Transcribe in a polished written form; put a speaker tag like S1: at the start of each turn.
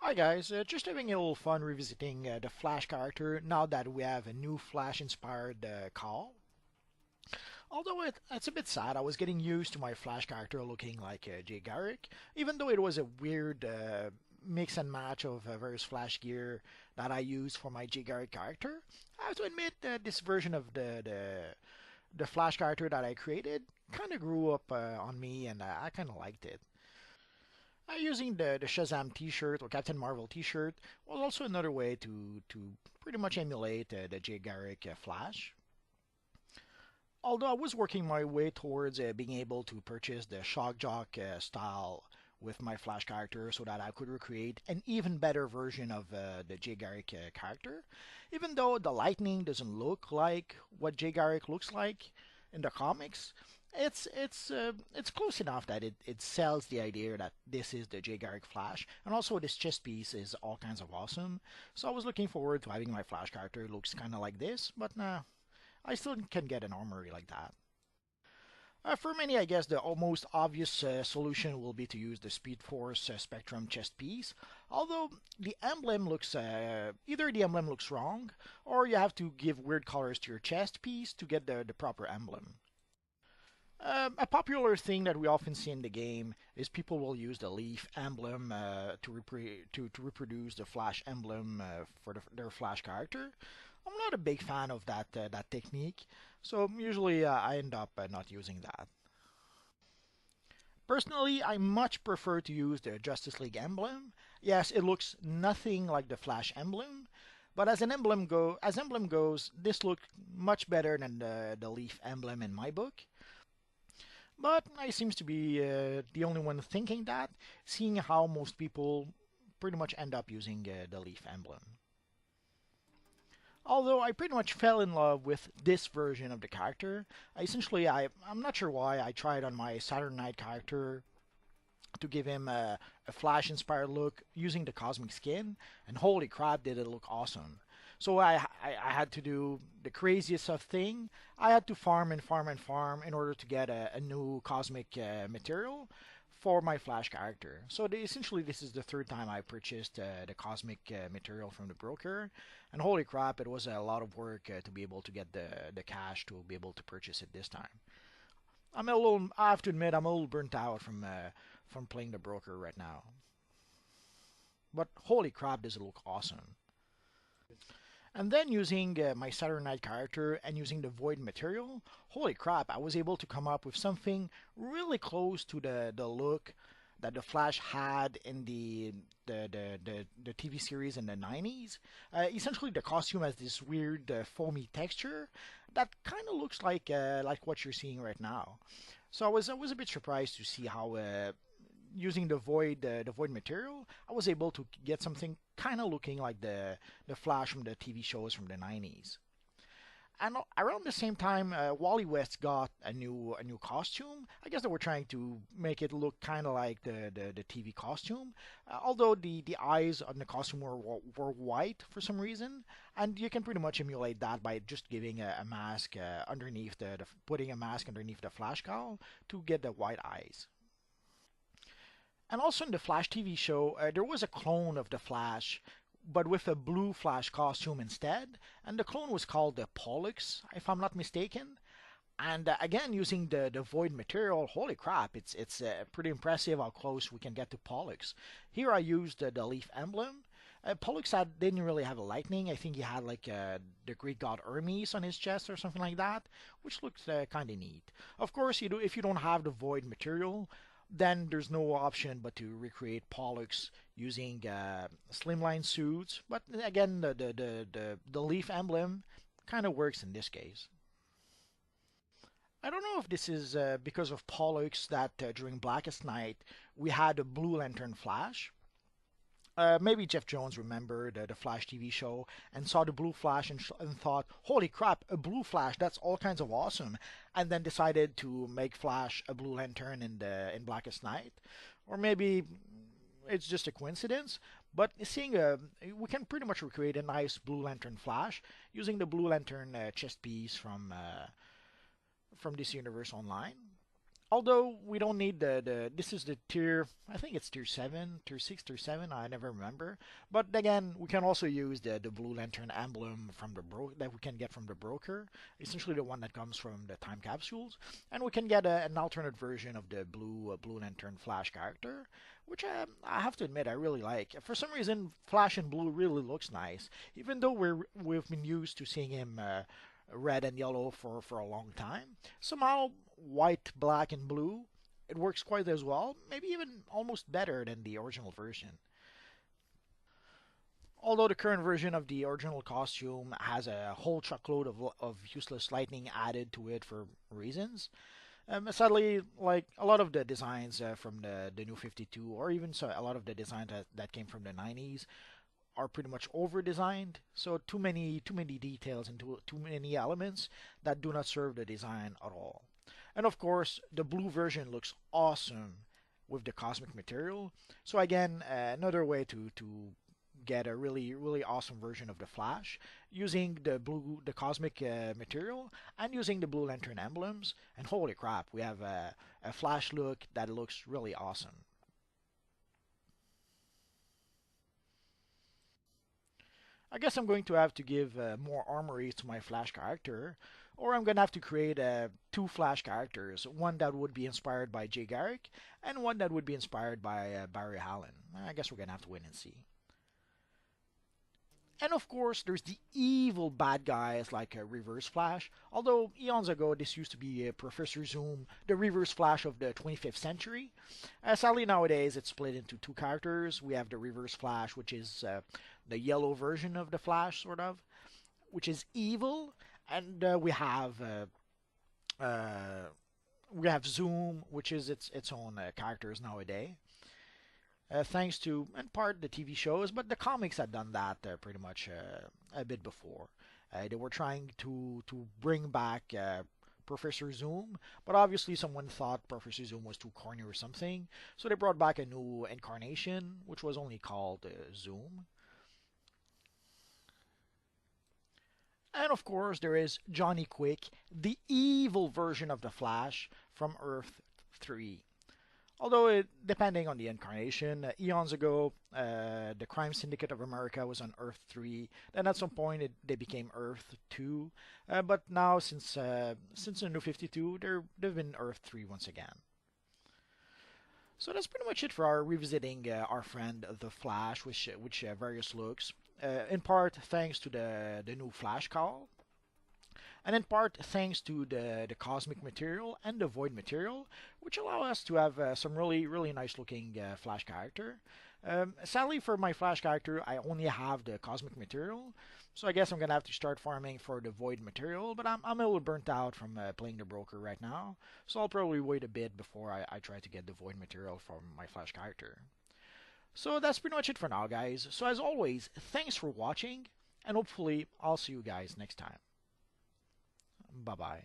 S1: Hi guys, just having a little fun revisiting the Flash character now that we have a new Flash-inspired call. Although it's a bit sad, I was getting used to my Flash character looking like Jay Garrick, even though it was a weird mix and match of various Flash gear that I used for my Jay Garrick character. I have to admit that this version of the Flash character that I created kind of grew up on me, and I kind of liked it. Using the Shazam T-shirt or Captain Marvel T-shirt was also another way to pretty much emulate the Jay Garrick Flash. Although I was working my way towards being able to purchase the Shock Jock style with my Flash character so that I could recreate an even better version of the Jay Garrick character. Even though the lightning doesn't look like what Jay Garrick looks like in the comics, it's close enough that it sells the idea that this is the Jay Garrick Flash, and also this chest piece is all kinds of awesome. So I was looking forward to having my Flash character looks kind of like this, but nah, I still can get an armory like that. For many, I guess the most obvious solution will be to use the Speed Force Spectrum chest piece. Although the emblem looks either the emblem looks wrong, or you have to give weird colors to your chest piece to get the proper emblem. A popular thing that we often see in the game is people will use the leaf emblem to reproduce the Flash emblem for their Flash character. I'm not a big fan of that technique, so usually I end up not using that. Personally, I much prefer to use the Justice League emblem. Yes, it looks nothing like the Flash emblem, but as emblem goes, this looks much better than the leaf emblem in my book. But I seems to be the only one thinking that, seeing how most people pretty much end up using the leaf emblem. Although I pretty much fell in love with this version of the character, I'm not sure why I tried on my Saturday Night character to give him a Flash inspired look using the cosmic skin, and holy crap, did it look awesome. So I had to do the craziest of thing. I had to farm and farm and farm in order to get a new cosmic material for my Flash character. So essentially, this is the third time I purchased the cosmic material from the broker, and holy crap, it was a lot of work to be able to get the cash to be able to purchase it this time. I have to admit, I'm a little burnt out from playing the broker right now. But holy crap, does it look awesome! And then using my Saturday Night character and using the void material, holy crap, I was able to come up with something really close to the look that the Flash had in the TV series in the 90s. Essentially, the costume has this weird foamy texture that kind of looks like what you're seeing right now. So I was a bit surprised to see how using the void material, I was able to get something kind of looking like the Flash from the TV shows from the 90s. And around the same time, Wally West got a new costume. I guess they were trying to make it look kind of like the TV costume, although the eyes on the costume were white for some reason, and you can pretty much emulate that by just giving a mask underneath putting a mask underneath the Flash cowl to get the white eyes. And also in the Flash TV show, there was a clone of the Flash, but with a blue Flash costume instead, and the clone was called the Pollux, if I'm not mistaken. And again, using the void material, holy crap, it's pretty impressive how close we can get to Pollux. Here I used the leaf emblem. Pollux didn't really have a lightning. I think he had like the Greek god Hermes on his chest or something like that, which looks kind of neat. Of course, if you don't have the void material, then there's no option but to recreate Pollux using slimline suits. But again, the leaf emblem kind of works in this case. I don't know if this is because of Pollux that during Blackest Night we had a Blue Lantern Flash. Maybe Jeff Jones remembered the Flash TV show and saw the Blue Flash and thought, holy crap, a Blue Flash, that's all kinds of awesome. And then decided to make Flash a Blue Lantern in Blackest Night. Or maybe it's just a coincidence, but we can pretty much recreate a nice Blue Lantern Flash using the Blue Lantern chest piece from DC Universe Online. Although we don't need this is the tier, I think it's tier 7, tier 6, tier 7, I never remember. But again, we can also use the Blue Lantern emblem from the that we can get from the broker, essentially the one that comes from the time capsules, and we can get an alternate version of the Blue Lantern Flash character, which I have to admit I really like. For some reason, Flash in blue really looks nice, even though we've been used to seeing him red and yellow for a long time. Somehow, white, black, and blue, it works quite as well, maybe even almost better than the original version. Although the current version of the original costume has a whole truckload of useless lightning added to it for reasons. Sadly, like a lot of the designs from the new 52, or even a lot of the designs that came from the 90s, are pretty much over designed. So too many details and too many elements that do not serve the design at all. And of course, the blue version looks awesome with the cosmic material. So again, another way to get a really awesome version of the Flash using the cosmic material and using the Blue Lantern emblems. And holy crap, we have a Flash look that looks really awesome. I guess I'm going to have to give more armories to my Flash character, or I'm going to have to create two Flash characters, one that would be inspired by Jay Garrick, and one that would be inspired by Barry Allen. I guess we're going to have to wait and see. And of course, there's the evil bad guys like Reverse Flash. Although eons ago, this used to be Professor Zoom, the Reverse Flash of the 25th century. Sadly, nowadays it's split into two characters. We have the Reverse Flash, which is the yellow version of the Flash, sort of, which is evil, and we have Zoom, which is its own characters nowadays. Thanks to, in part, the TV shows, but the comics had done that pretty much a bit before. They were trying to bring back Professor Zoom, but obviously someone thought Professor Zoom was too corny or something, so they brought back a new incarnation, which was only called Zoom. And of course, there is Johnny Quick, the evil version of the Flash from Earth 3. Although, depending on the incarnation, eons ago, the Crime Syndicate of America was on Earth 3. Then at some point, they became Earth 2. But now, since the New 52, they've been Earth 3 once again. So that's pretty much it for our revisiting our friend the Flash, which various looks. In part, thanks to the new Flash call, and in part thanks to the cosmic material and the void material, which allow us to have some really nice looking Flash character. Sadly for my Flash character, I only have the cosmic material, so I guess I'm gonna have to start farming for the void material, but I'm a little burnt out from playing the broker right now, so I'll probably wait a bit before I try to get the void material from my Flash character. So that's pretty much it for now, guys. So as always, thanks for watching, and hopefully I'll see you guys next time. Bye bye.